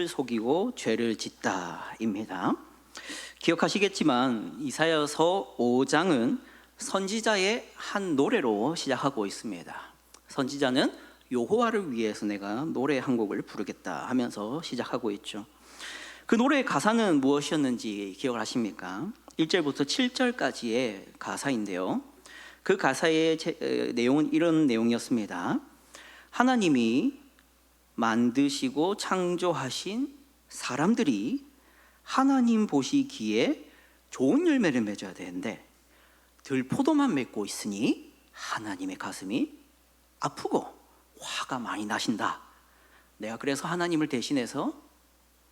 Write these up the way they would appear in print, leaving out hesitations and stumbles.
하나님을 속이고 죄를 짓다입니다. 기억하시겠지만 이사야서 5장은 선지자의 한 노래로 시작하고 있습니다. 선지자는 여호와를 위해서 내가 노래 한 곡을 부르겠다 하면서 시작하고 있죠. 그 노래의 가사는 무엇이었는지 기억을 하십니까? 1절부터 7절까지의 가사인데요, 그 가사의 내용은 이런 내용이었습니다. 하나님이 만드시고 창조하신 사람들이 하나님 보시기에 좋은 열매를 맺어야 되는데 들포도만 맺고 있으니 하나님의 가슴이 아프고 화가 많이 나신다. 내가 그래서 하나님을 대신해서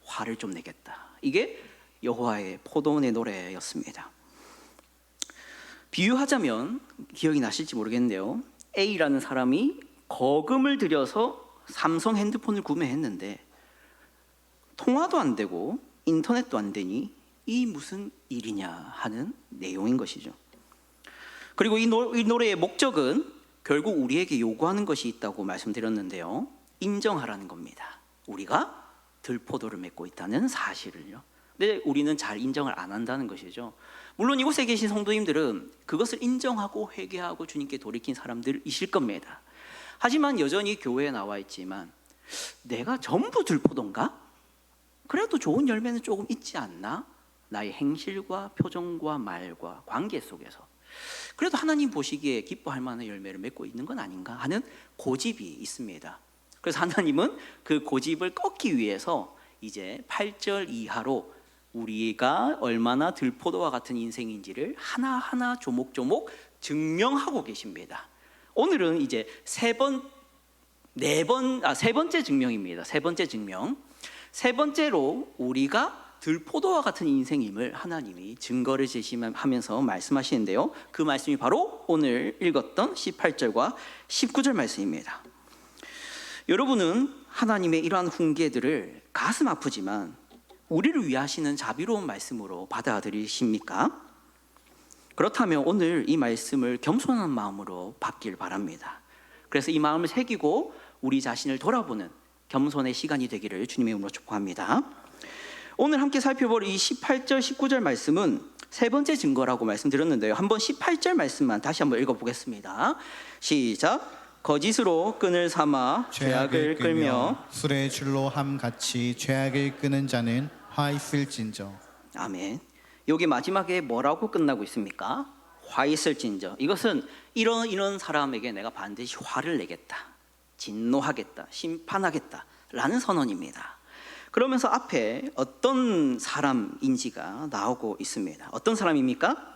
화를 좀 내겠다. 이게 여호와의 포도원의 노래였습니다. 비유하자면 기억이 나실지 모르겠는데요, A라는 사람이 거금을 들여서 삼성 핸드폰을 구매했는데 통화도 안 되고 인터넷도 안 되니 이 무슨 일이냐 하는 내용인 것이죠. 그리고 이 노래의 목적은 결국 우리에게 요구하는 것이 있다고 말씀드렸는데요, 인정하라는 겁니다. 우리가 들포도를 맺고 있다는 사실을요. 근데 우리는 잘 인정을 안 한다는 것이죠. 물론 이곳에 계신 성도님들은 그것을 인정하고 회개하고 주님께 돌이킨 사람들이실 겁니다. 하지만 여전히 교회에 나와 있지만 내가 전부 들포도인가? 그래도 좋은 열매는 조금 있지 않나? 나의 행실과 표정과 말과 관계 속에서 그래도 하나님 보시기에 기뻐할 만한 열매를 맺고 있는 건 아닌가 하는 고집이 있습니다. 그래서 하나님은 그 고집을 꺾기 위해서 이제 8절 이하로 우리가 얼마나 들포도와 같은 인생인지를 하나하나 조목조목 증명하고 계십니다. 오늘은 이제 세 번째 증명입니다. 세 번째 증명. 세 번째로 우리가 들포도와 같은 인생임을 하나님이 증거를 제시하면서 말씀하시는데요, 그 말씀이 바로 오늘 읽었던 18절과 19절 말씀입니다. 여러분은 하나님의 이러한 훈계들을 가슴 아프지만 우리를 위하시는 자비로운 말씀으로 받아들이십니까? 그렇다면 오늘 이 말씀을 겸손한 마음으로 받길 바랍니다. 그래서 이 마음을 새기고 우리 자신을 돌아보는 겸손의 시간이 되기를 주님의 이름으로 축복합니다. 오늘 함께 살펴볼 이 18절 19절 말씀은 세 번째 증거라고 말씀드렸는데요, 한번 18절 말씀만 다시 한번 읽어보겠습니다. 시작. 거짓으로 끈을 삼아 죄악을 끌며 술의 줄로 함같이 죄악을 끄는 자는 화 있을진저. 아멘. 여기 마지막에 뭐라고 끝나고 있습니까? 화 있을진저. 이것은 이런 사람에게 내가 반드시 화를 내겠다, 진노하겠다, 심판하겠다 라는 선언입니다. 그러면서 앞에 어떤 사람인지가 나오고 있습니다. 어떤 사람입니까?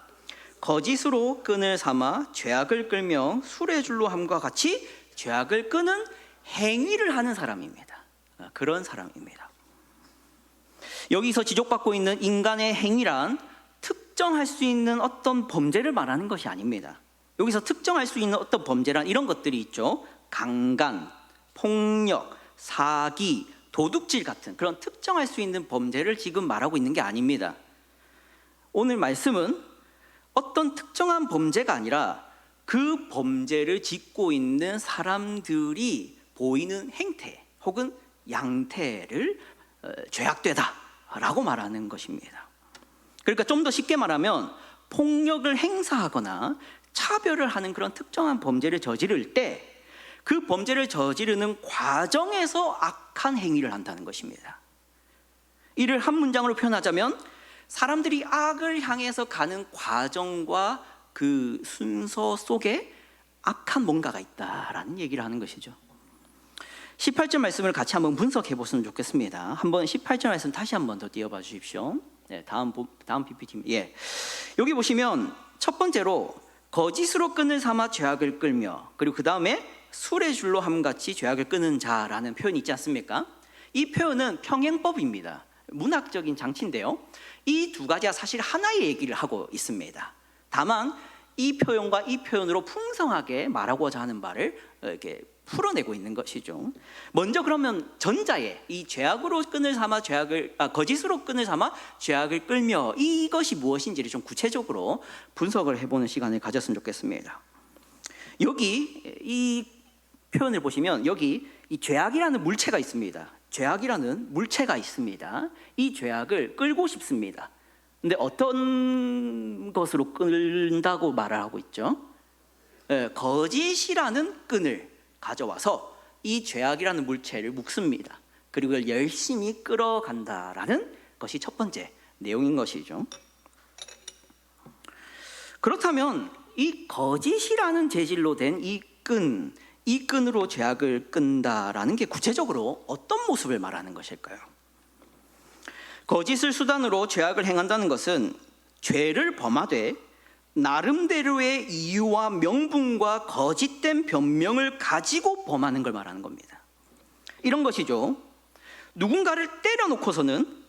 거짓으로 끈을 삼아 죄악을 끌며 술의 줄로 함과 같이 죄악을 끄는 행위를 하는 사람입니다. 그런 사람입니다. 여기서 지적받고 있는 인간의 행위란 특정할 수 있는 어떤 범죄를 말하는 것이 아닙니다. 여기서 특정할 수 있는 어떤 범죄란 이런 것들이 있죠. 강간, 폭력, 사기, 도둑질 같은 그런 특정할 수 있는 범죄를 지금 말하고 있는 게 아닙니다. 오늘 말씀은 어떤 특정한 범죄가 아니라 그 범죄를 짓고 있는 사람들이 보이는 행태 혹은 양태를 죄악되다라고 말하는 것입니다. 그러니까 좀 더 쉽게 말하면 폭력을 행사하거나 차별을 하는 그런 특정한 범죄를 저지를 때 그 범죄를 저지르는 과정에서 악한 행위를 한다는 것입니다. 이를 한 문장으로 표현하자면 사람들이 악을 향해서 가는 과정과 그 순서 속에 악한 뭔가가 있다라는 얘기를 하는 것이죠. 18절 말씀을 같이 한번 분석해 보시면 좋겠습니다. 한번 18절 말씀 다시 한번 더 띄워봐 주십시오. 네, 다음 PPT. 예. 여기 보시면 첫 번째로 거짓으로 끈을 삼아 죄악을 끌며, 그리고 그 다음에 술의 줄로 함같이 죄악을 끄는 자라는 표현이 있지 않습니까? 이 표현은 평행법입니다. 문학적인 장치인데요, 이 두 가지가 사실 하나의 얘기를 하고 있습니다. 다만 이 표현과 이 표현으로 풍성하게 말하고자 하는 바를 이렇게 풀어내고 있는 것이죠. 먼저 그러면 전자의 이 죄악으로 끈을 삼아 거짓으로 끈을 삼아 죄악을 끌며, 이것이 무엇인지를 좀 구체적으로 분석을 해보는 시간을 가졌으면 좋겠습니다. 여기 이 표현을 보시면 여기 이 죄악이라는 물체가 있습니다. 죄악이라는 물체가 있습니다. 이 죄악을 끌고 싶습니다. 근데 어떤 것으로 끌다고 말을 하고 있죠? 거짓이라는 끈을 가져와서 이 죄악이라는 물체를 묶습니다. 그리고 이걸 열심히 끌어간다라는 것이 첫 번째 내용인 것이죠. 그렇다면 이 거짓이라는 재질로 된 이 끈으로 죄악을 끈다라는 게 구체적으로 어떤 모습을 말하는 것일까요? 거짓을 수단으로 죄악을 행한다는 것은 죄를 범하되 나름대로의 이유와 명분과 거짓된 변명을 가지고 범하는 걸 말하는 겁니다. 이런 것이죠. 누군가를 때려놓고서는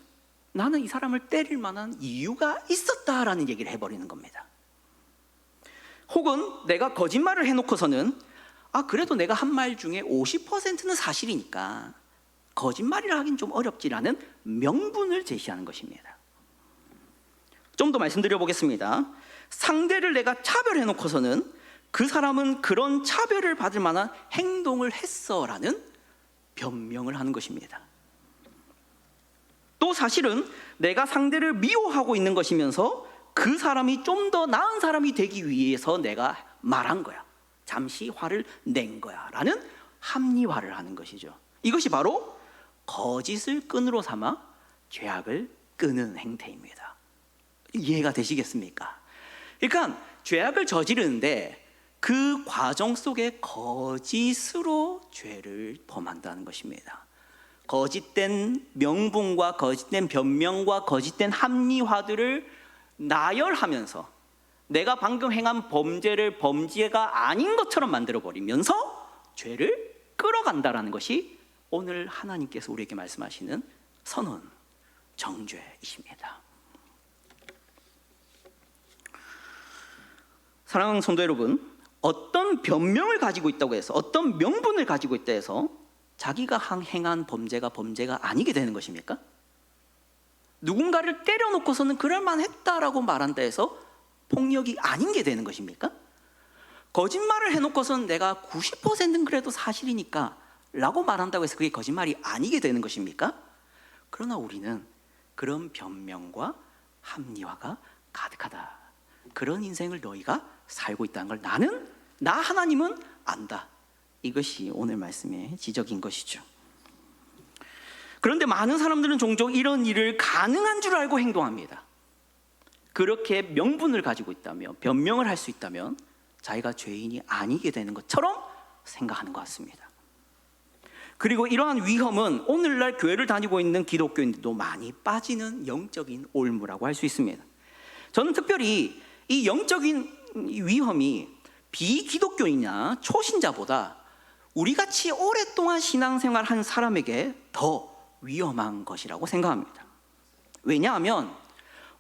나는 이 사람을 때릴 만한 이유가 있었다라는 얘기를 해버리는 겁니다. 혹은 내가 거짓말을 해놓고서는 그래도 내가 한 말 중에 50%는 사실이니까 거짓말이라 하긴 좀 어렵지라는 명분을 제시하는 것입니다. 좀 더 말씀드려 보겠습니다. 상대를 내가 차별해놓고서는 그 사람은 그런 차별을 받을 만한 행동을 했어라는 변명을 하는 것입니다. 또 사실은 내가 상대를 미워하고 있는 것이면서 그 사람이 좀 더 나은 사람이 되기 위해서 내가 말한 거야, 잠시 화를 낸 거야 라는 합리화를 하는 것이죠. 이것이 바로 거짓을 끈으로 삼아 죄악을 끄는 행태입니다. 이해가 되시겠습니까? 그러니까 죄악을 저지르는데 그 과정 속에 거짓으로 죄를 범한다는 것입니다. 거짓된 명분과 거짓된 변명과 거짓된 합리화들을 나열하면서 내가 방금 행한 범죄를 범죄가 아닌 것처럼 만들어버리면서 죄를 끌어간다라는 것이 오늘 하나님께서 우리에게 말씀하시는 선언, 정죄이십니다. 사랑하는 성도 여러분, 어떤 변명을 가지고 있다고 해서, 어떤 명분을 가지고 있다 해서 자기가 행한 범죄가 아니게 되는 것입니까? 누군가를 때려놓고서는 그럴만했다라고 말한다 해서 폭력이 아닌 게 되는 것입니까? 거짓말을 해놓고서는 내가 90%는 그래도 사실이니까 라고 말한다고 해서 그게 거짓말이 아니게 되는 것입니까? 그러나 우리는 그런 변명과 합리화가 가득하다. 그런 인생을 너희가 살고 있다는 걸 나 하나님은 안다. 이것이 오늘 말씀의 지적인 것이죠. 그런데 많은 사람들은 종종 이런 일을 가능한 줄 알고 행동합니다. 그렇게 명분을 가지고 있다면, 변명을 할 수 있다면 자기가 죄인이 아니게 되는 것처럼 생각하는 것 같습니다. 그리고 이러한 위험은 오늘날 교회를 다니고 있는 기독교인들도 많이 빠지는 영적인 올무라고 할 수 있습니다. 저는 특별히 이 영적인 위험이 비기독교인이나 초신자보다 우리같이 오랫동안 신앙생활한 사람에게 더 위험한 것이라고 생각합니다. 왜냐하면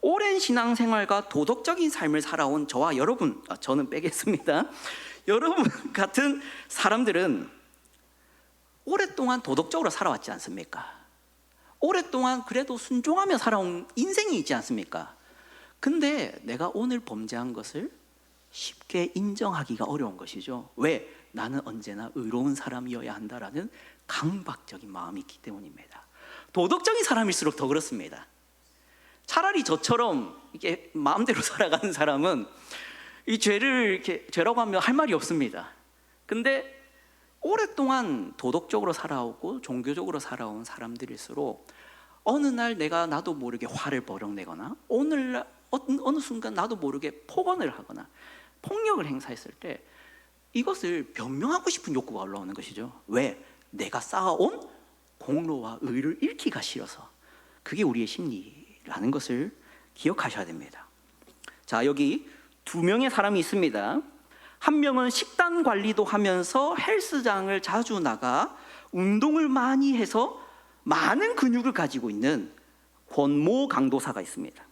오랜 신앙생활과 도덕적인 삶을 살아온 저와 여러분, 저는 빼겠습니다. 여러분 같은 사람들은 오랫동안 도덕적으로 살아왔지 않습니까? 오랫동안 그래도 순종하며 살아온 인생이 있지 않습니까? 근데 내가 오늘 범죄한 것을 쉽게 인정하기가 어려운 것이죠. 왜? 나는 언제나 의로운 사람이어야 한다라는 강박적인 마음이 있기 때문입니다. 도덕적인 사람일수록 더 그렇습니다. 차라리 저처럼 이렇게 마음대로 살아가는 사람은 이 죄를 이렇게 죄라고 하면 할 말이 없습니다. 근데 오랫동안 도덕적으로 살아오고 종교적으로 살아온 사람들일수록 어느 날 나도 모르게 화를 버럭내거나 어느 순간 나도 모르게 폭언을 하거나 폭력을 행사했을 때 이것을 변명하고 싶은 욕구가 올라오는 것이죠. 왜? 내가 쌓아온 공로와 의를 잃기가 싫어서. 그게 우리의 심리라는 것을 기억하셔야 됩니다. 자, 여기 2명의 사람이 있습니다. 한 명은 식단 관리도 하면서 헬스장을 자주 나가 운동을 많이 해서 많은 근육을 가지고 있는 권모 강도사가 있습니다.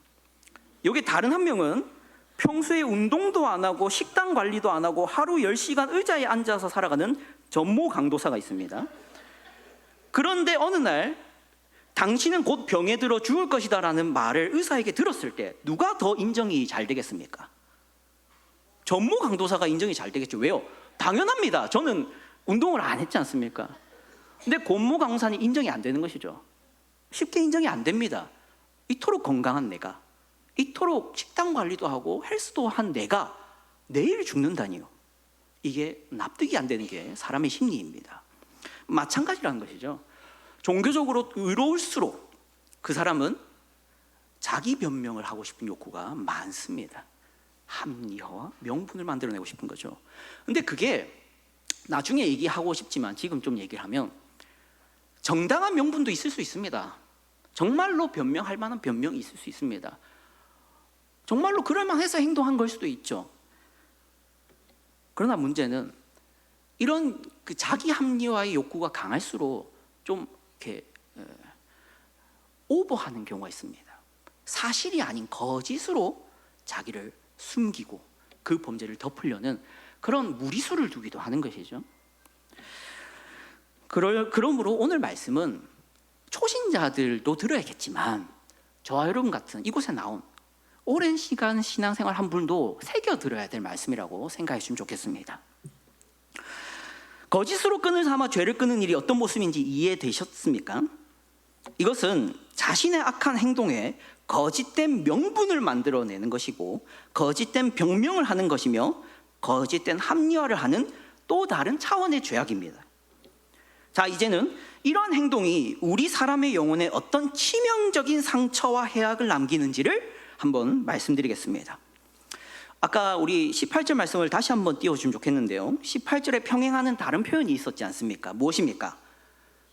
여기 다른 한 명은 평소에 운동도 안 하고 식단 관리도 안 하고 하루 10시간 의자에 앉아서 살아가는 전모 강도사가 있습니다. 그런데 어느 날 당신은 곧 병에 들어 죽을 것이다 라는 말을 의사에게 들었을 때 누가 더 인정이 잘 되겠습니까? 전모 강도사가 인정이 잘 되겠죠. 왜요? 당연합니다. 저는 운동을 안 했지 않습니까? 근데 곤모강산이 인정이 안 되는 것이죠. 쉽게 인정이 안 됩니다. 이토록 건강한 내가, 이토록 식단 관리도 하고 헬스도 한 내가 내일 죽는다니요. 이게 납득이 안 되는 게 사람의 심리입니다. 마찬가지라는 것이죠. 종교적으로 의로울수록 그 사람은 자기 변명을 하고 싶은 욕구가 많습니다. 합리화와 명분을 만들어내고 싶은 거죠. 근데 그게 나중에 얘기하고 싶지만 지금 좀 얘기를 하면 정당한 명분도 있을 수 있습니다. 정말로 변명할 만한 변명이 있을 수 있습니다. 정말로 그럴 만해서 행동한 걸 수도 있죠. 그러나 문제는 이런 그 자기 합리화의 욕구가 강할수록 좀 이렇게 오버하는 경우가 있습니다. 사실이 아닌 거짓으로 자기를 숨기고 그 범죄를 덮으려는 그런 무리수를 두기도 하는 것이죠. 그러므로 오늘 말씀은 초신자들도 들어야겠지만 저와 여러분 같은 이곳에 나온 오랜 시간 신앙생활 한 분도 새겨 들어야 될 말씀이라고 생각해 주시면 좋겠습니다. 거짓으로 끈을 삼아 죄를 끄는 일이 어떤 모습인지 이해되셨습니까? 이것은 자신의 악한 행동에 거짓된 명분을 만들어내는 것이고 거짓된 변명을 하는 것이며 거짓된 합리화를 하는 또 다른 차원의 죄악입니다. 자, 이제는 이러한 행동이 우리 사람의 영혼에 어떤 치명적인 상처와 해악을 남기는지를 한번 말씀드리겠습니다. 아까 우리 18절 말씀을 다시 한번 띄워주면 좋겠는데요. 18절에 평행하는 다른 표현이 있었지 않습니까? 무엇입니까?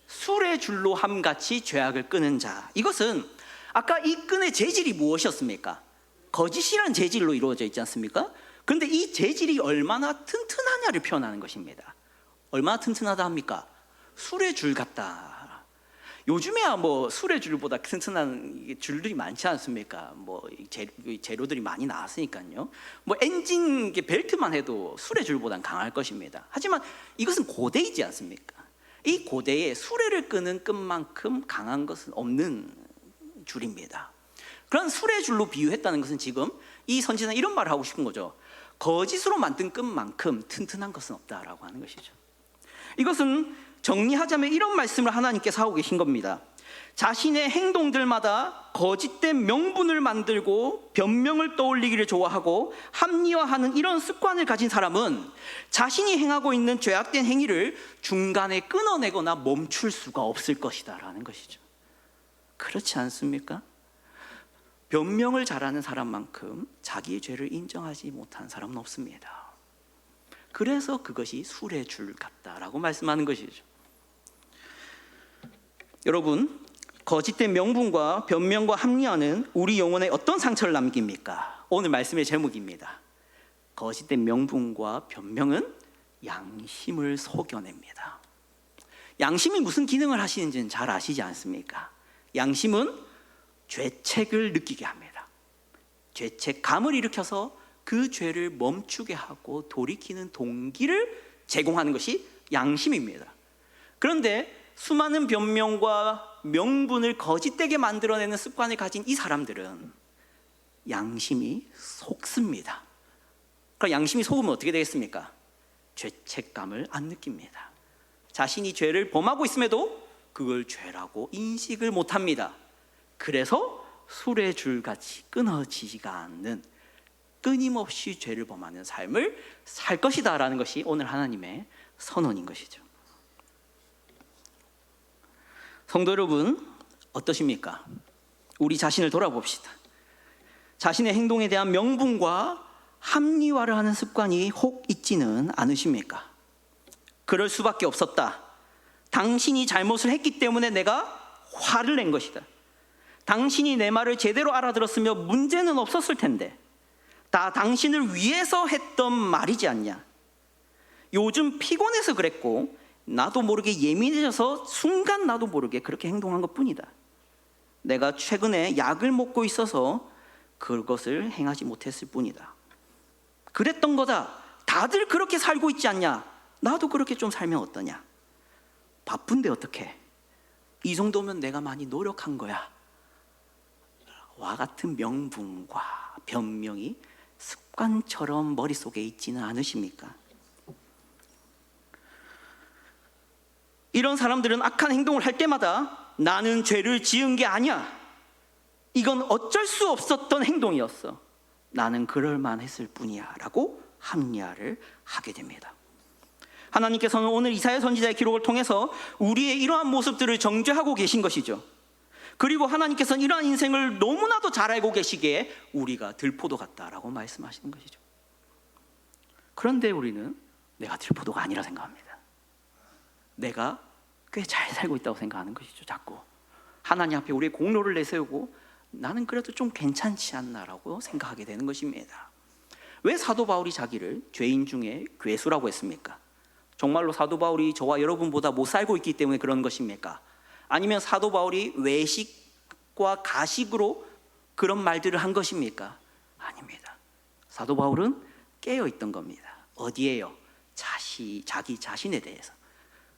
술의 줄로 함같이 죄악을 끄는 자. 이것은 아까 이 끈의 재질이 무엇이었습니까? 거짓이란 재질로 이루어져 있지 않습니까? 그런데 이 재질이 얼마나 튼튼하냐를 표현하는 것입니다. 얼마나 튼튼하다 합니까? 술의 줄 같다. 요즘에야 뭐 술의 줄보다 튼튼한 줄들이 많지 않습니까? 뭐 재료들이 많이 나왔으니까요. 뭐 엔진 벨트만 해도 술의 줄보단 강할 것입니다. 하지만 이것은 고대이지 않습니까? 이 고대에 수레를 끄는 끈만큼 강한 것은 없는 줄입니다. 그런 수레 줄로 비유했다는 것은 지금 이 선지자는 이런 말을 하고 싶은 거죠. 거짓으로 만든 끈만큼 튼튼한 것은 없다라고 하는 것이죠. 이것은 정리하자면 이런 말씀을 하나님께서 하고 계신 겁니다. 자신의 행동들마다 거짓된 명분을 만들고 변명을 떠올리기를 좋아하고 합리화하는 이런 습관을 가진 사람은 자신이 행하고 있는 죄악된 행위를 중간에 끊어내거나 멈출 수가 없을 것이다 라는 것이죠. 그렇지 않습니까? 변명을 잘하는 사람만큼 자기의 죄를 인정하지 못한 사람은 없습니다. 그래서 그것이 술의 줄 같다라고 말씀하는 것이죠. 여러분, 거짓된 명분과 변명과 합리화는 우리 영혼에 어떤 상처를 남깁니까? 오늘 말씀의 제목입니다. 거짓된 명분과 변명은 양심을 속여냅니다. 양심이 무슨 기능을 하시는지는 잘 아시지 않습니까? 양심은 죄책을 느끼게 합니다. 죄책감을 일으켜서 그 죄를 멈추게 하고 돌이키는 동기를 제공하는 것이 양심입니다. 그런데 수많은 변명과 명분을 거짓되게 만들어내는 습관을 가진 이 사람들은 양심이 속습니다. 그럼 양심이 속으면 어떻게 되겠습니까? 죄책감을 안 느낍니다. 자신이 죄를 범하고 있음에도 그걸 죄라고 인식을 못합니다. 그래서 술의 줄같이 끊어지지가 않는 끊임없이 죄를 범하는 삶을 살 것이다 라는 것이 오늘 하나님의 선언인 것이죠. 성도 여러분, 어떠십니까? 우리 자신을 돌아봅시다. 자신의 행동에 대한 명분과 합리화를 하는 습관이 혹 있지는 않으십니까? 그럴 수밖에 없었다. 당신이 잘못을 했기 때문에 내가 화를 낸 것이다. 당신이 내 말을 제대로 알아들었으면 문제는 없었을 텐데 다 당신을 위해서 했던 말이지 않냐. 요즘 피곤해서 그랬고 나도 모르게 예민해져서 순간 나도 모르게 그렇게 행동한 것뿐이다. 내가 최근에 약을 먹고 있어서 그것을 행하지 못했을 뿐이다. 그랬던 거다. 다들 그렇게 살고 있지 않냐. 나도 그렇게 좀 살면 어떠냐. 바쁜데 어떡해. 이 정도면 내가 많이 노력한 거야. 와 같은 명분과 변명이 습관처럼 머릿속에 있지는 않으십니까? 이런 사람들은 악한 행동을 할 때마다 나는 죄를 지은 게 아니야, 이건 어쩔 수 없었던 행동이었어, 나는 그럴만했을 뿐이야 라고 합리화를 하게 됩니다. 하나님께서는 오늘 이사야 선지자의 기록을 통해서 우리의 이러한 모습들을 정죄하고 계신 것이죠. 그리고 하나님께서는 이러한 인생을 너무나도 잘 알고 계시기에 우리가 들포도 같다라고 말씀하시는 것이죠. 그런데 우리는 내가 들포도가 아니라 생각합니다. 내가 꽤 잘 살고 있다고 생각하는 것이죠. 자꾸 하나님 앞에 우리의 공로를 내세우고 나는 그래도 좀 괜찮지 않나라고 생각하게 되는 것입니다. 왜 사도 바울이 자기를 죄인 중에 괴수라고 했습니까? 정말로 사도 바울이 저와 여러분보다 못 살고 있기 때문에 그런 것입니까? 아니면 사도 바울이 외식과 가식으로 그런 말들을 한 것입니까? 아닙니다. 사도 바울은 깨어 있던 겁니다. 어디에요? 자기 자신에 대해서,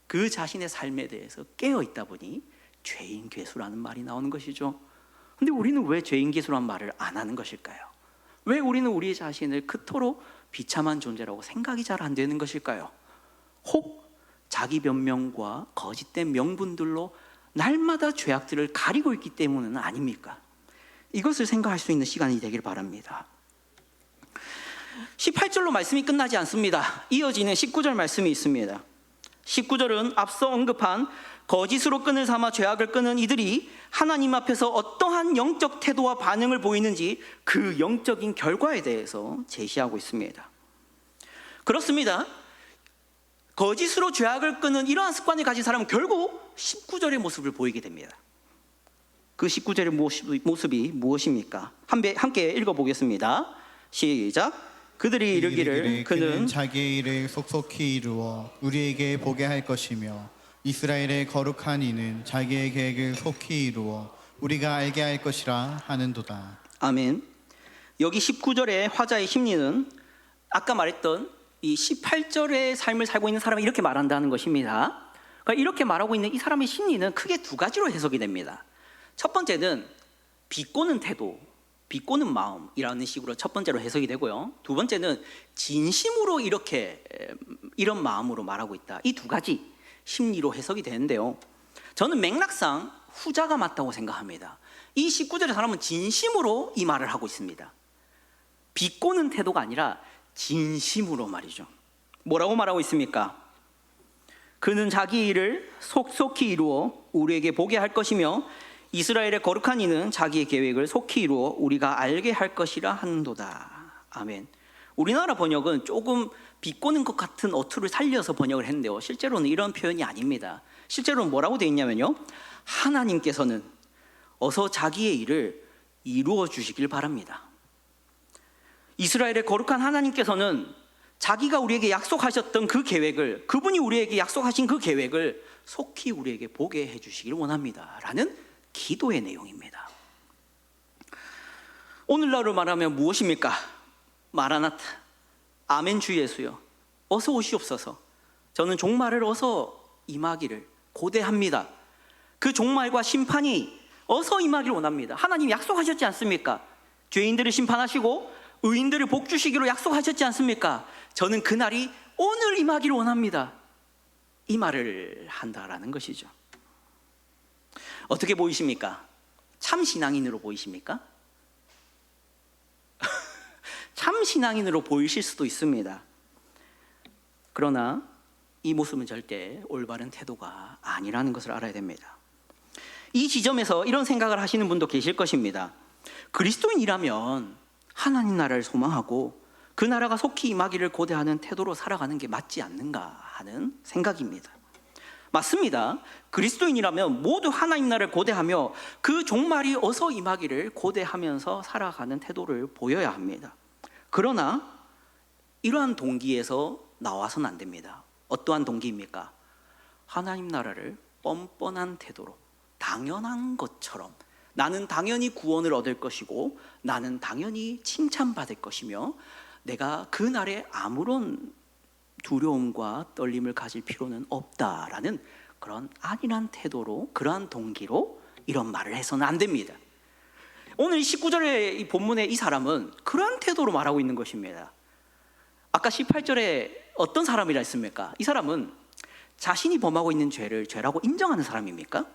그 자신의 삶에 대해서 깨어 있다 보니 죄인 괴수라는 말이 나오는 것이죠. 근데 우리는 왜 죄인 괴수라는 말을 안 하는 것일까요? 왜 우리는 우리 자신을 그토록 비참한 존재라고 생각이 잘 안 되는 것일까요? 혹 자기 변명과 거짓된 명분들로 날마다 죄악들을 가리고 있기 때문은 아닙니까? 이것을 생각할 수 있는 시간이 되길 바랍니다. 18절로 말씀이 끝나지 않습니다. 이어지는 19절 말씀이 있습니다. 19절은 앞서 언급한 거짓으로 끈을 삼아 죄악을 끄는 이들이 하나님 앞에서 어떠한 영적 태도와 반응을 보이는지 그 영적인 결과에 대해서 제시하고 있습니다. 그렇습니다. 거짓으로 죄악을 끄는 이러한 습관을 가진 사람은 결국 19절의 모습을 보이게 됩니다. 그 19절의 모습이 무엇입니까? 함께 읽어보겠습니다. 시작. 그들이 이르기를 그는 자기의 일을 속속히 이루어 우리에게 보게 할 것이며 이스라엘의 거룩한 이는 자기의 계획을 속히 이루어 우리가 알게 할 것이라 하는도다. 아멘. 여기 19절의 화자의 심리는 아까 말했던 이 18절의 삶을 살고 있는 사람이 이렇게 말한다는 것입니다. 그러니까 이렇게 말하고 있는 이 사람의 심리는 크게 두 가지로 해석이 됩니다. 첫 번째는 비꼬는 태도, 비꼬는 마음이라는 식으로 첫 번째로 해석이 되고요. 두 번째는 진심으로 이런 마음으로 말하고 있다. 이 두 가지 심리로 해석이 되는데요. 저는 맥락상 후자가 맞다고 생각합니다. 이 19절의 사람은 진심으로 이 말을 하고 있습니다. 비꼬는 태도가 아니라 진심으로 말이죠. 뭐라고 말하고 있습니까? 그는 자기 일을 속속히 이루어 우리에게 보게 할 것이며 이스라엘의 거룩한 이는 자기의 계획을 속히 이루어 우리가 알게 할 것이라 하는도다. 아멘. 우리나라 번역은 조금 비꼬는 것 같은 어투를 살려서 번역을 했는데요, 실제로는 이런 표현이 아닙니다. 실제로는 뭐라고 되어 있냐면요, 하나님께서는 어서 자기의 일을 이루어 주시길 바랍니다. 이스라엘의 거룩한 하나님께서는 자기가 우리에게 약속하셨던 그 계획을, 그분이 우리에게 약속하신 그 계획을 속히 우리에게 보게 해주시길 원합니다 라는 기도의 내용입니다. 오늘날로 말하면 무엇입니까? 마라나타, 아멘 주 예수여 어서 오시옵소서. 저는 종말을 어서 임하기를 고대합니다. 그 종말과 심판이 어서 임하기를 원합니다. 하나님 약속하셨지 않습니까? 죄인들을 심판하시고 의인들을 복 주시기로 약속하셨지 않습니까? 저는 그날이 오늘 임하기를 원합니다. 이 말을 한다라는 것이죠. 어떻게 보이십니까? 참 신앙인으로 보이십니까? 참 신앙인으로 보이실 수도 있습니다. 그러나 이 모습은 절대 올바른 태도가 아니라는 것을 알아야 됩니다. 이 지점에서 이런 생각을 하시는 분도 계실 것입니다. 그리스도인이라면 하나님 나라를 소망하고 그 나라가 속히 임하기를 고대하는 태도로 살아가는 게 맞지 않는가 하는 생각입니다. 맞습니다. 그리스도인이라면 모두 하나님 나라를 고대하며 그 종말이 어서 임하기를 고대하면서 살아가는 태도를 보여야 합니다. 그러나 이러한 동기에서 나와서는 안 됩니다. 어떠한 동기입니까? 하나님 나라를 뻔뻔한 태도로, 당연한 것처럼, 나는 당연히 구원을 얻을 것이고 나는 당연히 칭찬받을 것이며 내가 그 날에 아무런 두려움과 떨림을 가질 필요는 없다라는 그런 안일한 태도로, 그러한 동기로 이런 말을 해서는 안 됩니다. 오늘 19절의 이 본문의 이 사람은 그러한 태도로 말하고 있는 것입니다. 아까 18절에 어떤 사람이라 했습니까? 이 사람은 자신이 범하고 있는 죄를 죄라고 인정하는 사람입니까?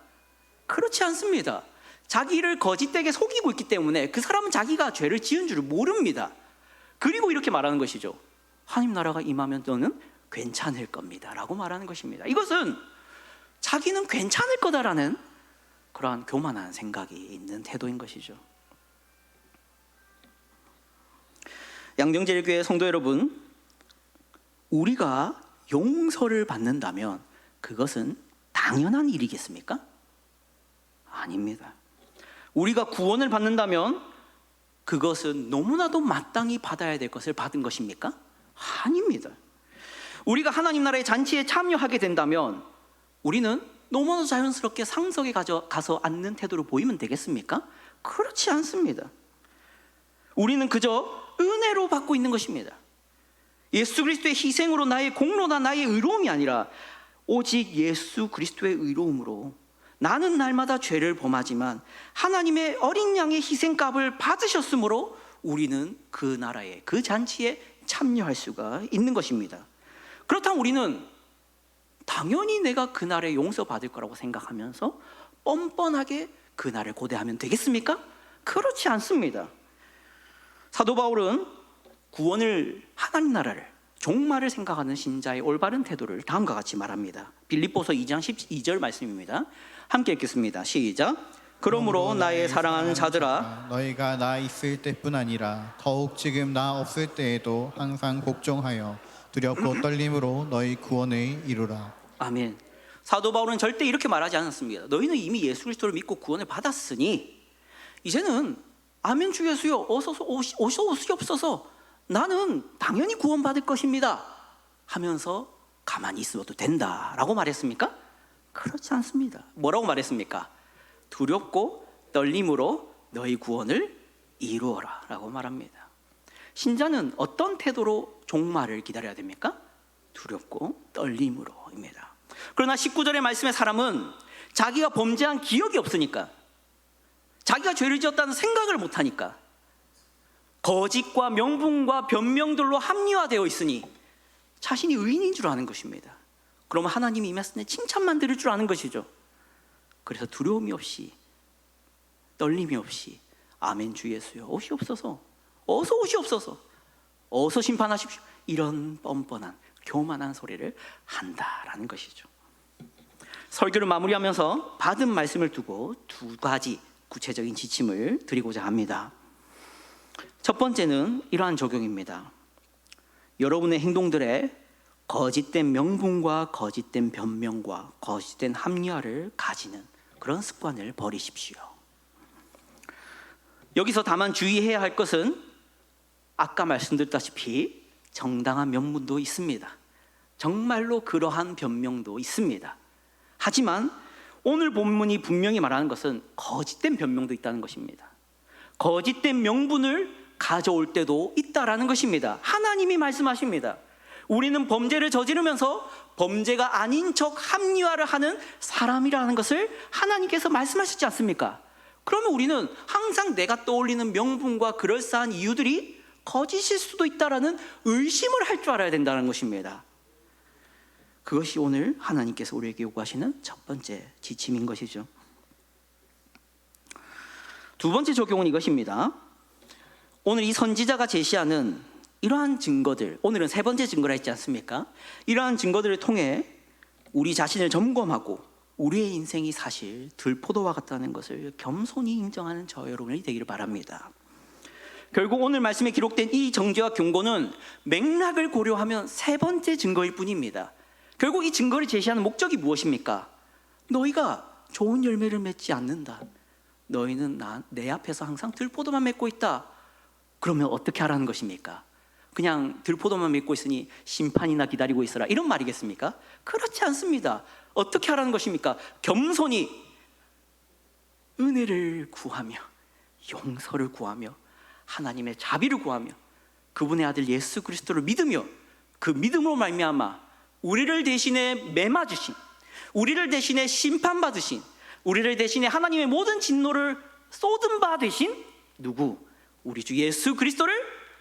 그렇지 않습니다. 자기를 거짓되게 속이고 있기 때문에 그 사람은 자기가 죄를 지은 줄을 모릅니다. 그리고 이렇게 말하는 것이죠. 하나님 나라가 임하면 너는 괜찮을 겁니다 라고 말하는 것입니다. 이것은 자기는 괜찮을 거다라는 그러한 교만한 생각이 있는 태도인 것이죠. 양정제일교회 성도 여러분, 우리가 용서를 받는다면 그것은 당연한 일이겠습니까? 아닙니다. 우리가 구원을 받는다면 그것은 너무나도 마땅히 받아야 될 것을 받은 것입니까? 아닙니다. 우리가 하나님 나라의 잔치에 참여하게 된다면 우리는 너무나도 자연스럽게 상석에 가서 앉는 태도로 보이면 되겠습니까? 그렇지 않습니다. 우리는 그저 은혜로 받고 있는 것입니다. 예수 그리스도의 희생으로 나의 공로나 나의 의로움이 아니라 오직 예수 그리스도의 의로움으로 나는 날마다 죄를 범하지만 하나님의 어린 양의 희생값을 받으셨으므로 우리는 그 나라의 그 잔치에 참여할 수가 있는 것입니다. 그렇다면 우리는 당연히 내가 그날에 용서받을 거라고 생각하면서 뻔뻔하게 그날을 고대하면 되겠습니까? 그렇지 않습니다. 사도 바울은 구원을, 하나님 나라를, 종말을 생각하는 신자의 올바른 태도를 다음과 같이 말합니다. 빌립보서 2장 12절 말씀입니다. 함께 읽겠습니다. 시작. 그러므로 나의 사랑하는 자들아, 너희가 나 있을 때뿐 아니라 더욱 지금 나 없을 때에도 항상 복종하여 두렵고 떨림으로 너희 구원을 이루라. 아멘. 사도 바울은 절대 이렇게 말하지 않았습니다. 너희는 이미 예수 그리스도를 믿고 구원을 받았으니 이제는 아멘 주 예수여 어서 오시옵소서, 나는 당연히 구원받을 것입니다 하면서 가만히 있어도 된다라고 말했습니까? 그렇지 않습니다. 뭐라고 말했습니까? 두렵고 떨림으로 너희 구원을 이루어라 라고 말합니다. 신자는 어떤 태도로 종말을 기다려야 됩니까? 두렵고 떨림으로입니다. 그러나 19절의 말씀의 사람은 자기가 범죄한 기억이 없으니까, 자기가 죄를 지었다는 생각을 못하니까 거짓과 명분과 변명들로 합리화되어 있으니 자신이 의인인 줄 아는 것입니다. 그러면 하나님이 임했을 때 칭찬만 들을 줄 아는 것이죠. 그래서 두려움이 없이 떨림이 없이 아멘 주 예수여 오시옵소서, 어서 오시옵소서, 어서 심판하십시오, 이런 뻔뻔한 교만한 소리를 한다라는 것이죠. 설교를 마무리하면서 받은 말씀을 두고 두 가지 구체적인 지침을 드리고자 합니다. 첫 번째는 이러한 적용입니다. 여러분의 행동들에 거짓된 명분과 거짓된 변명과 거짓된 합리화를 가지는 그런 습관을 버리십시오. 여기서 다만 주의해야 할 것은 아까 말씀드렸다시피 정당한 명분도 있습니다. 정말로 그러한 변명도 있습니다. 하지만 오늘 본문이 분명히 말하는 것은 거짓된 변명도 있다는 것입니다. 거짓된 명분을 가져올 때도 있다라는 것입니다. 하나님이 말씀하십니다. 우리는 범죄를 저지르면서 범죄가 아닌 척 합리화를 하는 사람이라는 것을 하나님께서 말씀하시지 않습니까? 그러면 우리는 항상 내가 떠올리는 명분과 그럴싸한 이유들이 거짓일 수도 있다라는 의심을 할 줄 알아야 된다는 것입니다. 그것이 오늘 하나님께서 우리에게 요구하시는 첫 번째 지침인 것이죠. 두 번째 적용은 이것입니다. 오늘 이 선지자가 제시하는 이러한 증거들, 오늘은 세 번째 증거라 했지 않습니까? 이러한 증거들을 통해 우리 자신을 점검하고 우리의 인생이 사실 들포도와 같다는 것을 겸손히 인정하는 저 여러분이 되기를 바랍니다. 결국 오늘 말씀에 기록된 이 정죄와 경고는 맥락을 고려하면 세 번째 증거일 뿐입니다. 결국 이 증거를 제시하는 목적이 무엇입니까? 너희가 좋은 열매를 맺지 않는다, 너희는 내 앞에서 항상 들포도만 맺고 있다, 그러면 어떻게 하라는 것입니까? 그냥 들포도만 맺고 있으니 심판이나 기다리고 있어라, 이런 말이겠습니까? 그렇지 않습니다. 어떻게 하라는 것입니까? 겸손히 은혜를 구하며 용서를 구하며 하나님의 자비를 구하며 그분의 아들 예수 그리스도를 믿으며 그 믿음으로 말미암아 우리를 대신에 매맞으신, 우리를 대신에 심판받으신, 우리를 대신에 하나님의 모든 진노를 쏟은 바 되신 누구? 우리 주 예수 그리스도를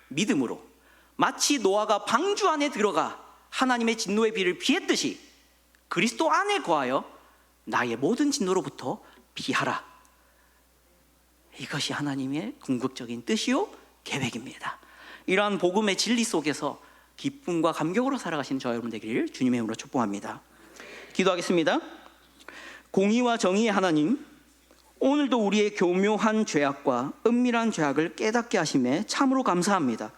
믿음으로 마치 노아가 방주 안에 들어가 하나님의 진노의 비를 피했듯이 그리스도 안에 거하여 나의 모든 진노로부터 피하라. 이것이 하나님의 궁극적인 뜻이요 계획입니다. 이러한 복음의 진리 속에서 기쁨과 감격으로 살아가시는 저와 여러분 되기를 주님의 이름으로 축복합니다. 기도하겠습니다. 공의와 정의의 하나님, 오늘도 우리의 교묘한 죄악과 은밀한 죄악을 깨닫게 하심에 참으로 감사합니다.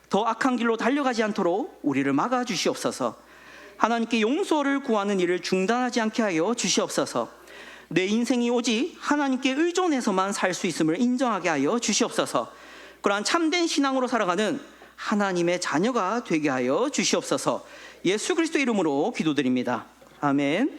더 악한 길로 달려가지 않도록 우리를 막아주시옵소서. 하나님께 용서를 구하는 일을 중단하지 않게 하여 주시옵소서. 내 인생이 오직 하나님께 의존해서만 살 수 있음을 인정하게 하여 주시옵소서. 그러한 참된 신앙으로 살아가는 하나님의 자녀가 되게 하여 주시옵소서. 예수 그리스도 이름으로 기도드립니다. 아멘.